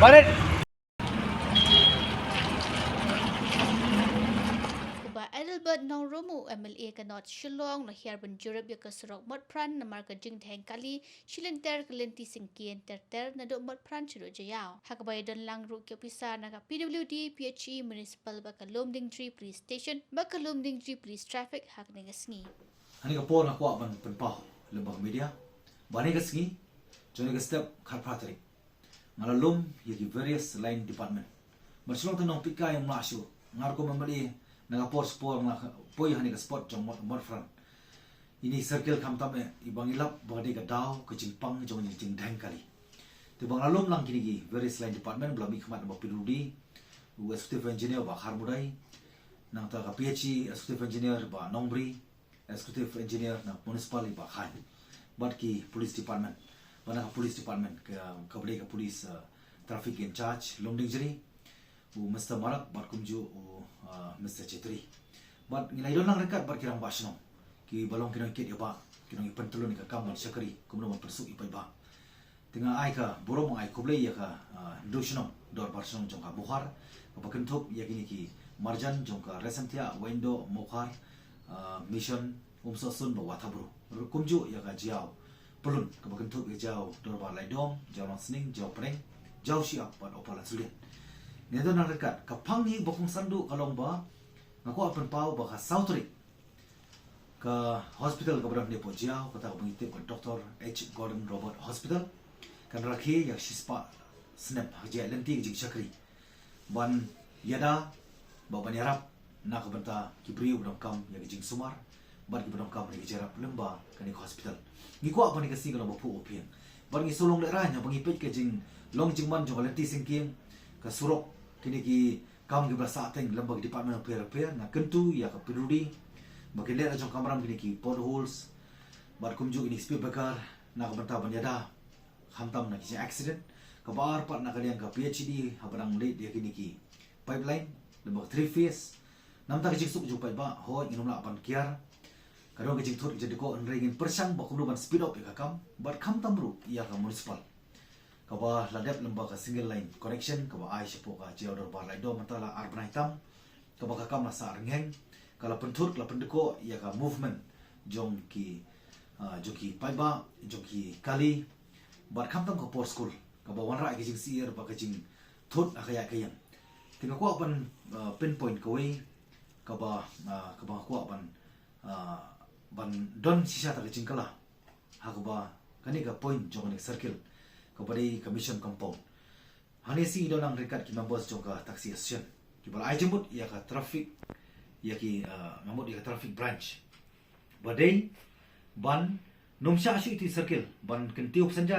Balik. Kuba Adelbert Nong Romu MLA kanot Shillong na Herban Jurab ya kasurok mot pran na marka jing theng kali shilinter kalenti singkien ter na do mot pran chiro jayao. Hakabay don lang ru kyo pisa na ka PWD PHE Municipal Bakalom Ding Tree Police Station Bakalom Ding Tree Police Traffic hak nengasngi. Hani ka por na kuwa ban penpah lembang media bani ka singi joni ka step kharpratri ngalalum yaki various line department bersulong tenong pika yang masuk ngar ko membeli naga por sport na poi hani ka sport jong mot front ini circle kam tame ibang ilap bagi ka daw ka jingpang jong jing dang kali te bang lalum lang kini gi various line department blami khmat ba piludi executive engineer ba kharmudai nang ta ka PhD executive engineer ba Nongbri executive engineer na municipal ba khan bat ki police department bana police department ka bade ka police traffic in charge Lomding jiri u Mr Marak bat kumju u Mr Chetri bat ngilai don lang rekat bat kirang basno ki balong kirang kit ya ba kirang ipan tulun ka kam sakari kumno man persuk ipai ba tengah ai ka borong ai kublai ya ka dosno dor basno jong ka bukhar ka bakentup ya kini ki marjan jong ka resantia window mokhar mission umsosun bawa tabru kumju ya ka jiao pelun ka bakentup ya jiao dor ba laidom jiao langsning jiao preng jiao siap bat opala sulit ni do nang rekat ka panghi bokong sandu kalong ba ngaku apen pau ba ka sautri ka hospital ka barang depo jiao kata ka bangite ka Dr. H Gordon Robert Hospital kan rakhi ya shispa snap haji lenti jing sakri ban yada ba banyarap na ka banta kibriu dong kam ya jing sumar ban ki dong kam ni jarap lemba kan hospital ngi ko apa ni ka singa ba pu opien ban ngi solong le ranya bangi pet ka jing long jing man jong lenti singkim ka surok kini ki kam gi berasa teng lemba department of repair na kentu ya ka peduli bagi le jong kamram kini ki potholes bar kumju ini speed bakar na ka banta banyada hantam na ki accident ka bar pat na kalian ka PhD habarang le dia kini ki pipeline lemba 3 phase namta ka jing suk ju pai ba ho nginum la pan kiar kadang ka jing thot jadi ko enringin persang ba kumdu ban speed up ya kam bar kham tamru ya ka municipal ka ba ladap lemba ka single line connection ka ba ai sipo ka jiodor bar lai do matala arban hitam ka ba ka kam na sa rengeng kala penthut kala pendeko ya ka movement jong ki pai ba jong ki kali bar kham tam ka por school ka ba wan ra ka jing sier ba ka jing thot akaya kayang tinga ko ban pinpoint ko we ka ba ko ban don sisa ta jing kala ha ko ba kani ka point jong ni circle ka ba dei commission compound hani si do nang rekat ki members jong ka taxi station ki ba ai jemut ya ka traffic ya ki mamut ya ka traffic branch ba dei ban numsha shi ti circle ban kentiup sanja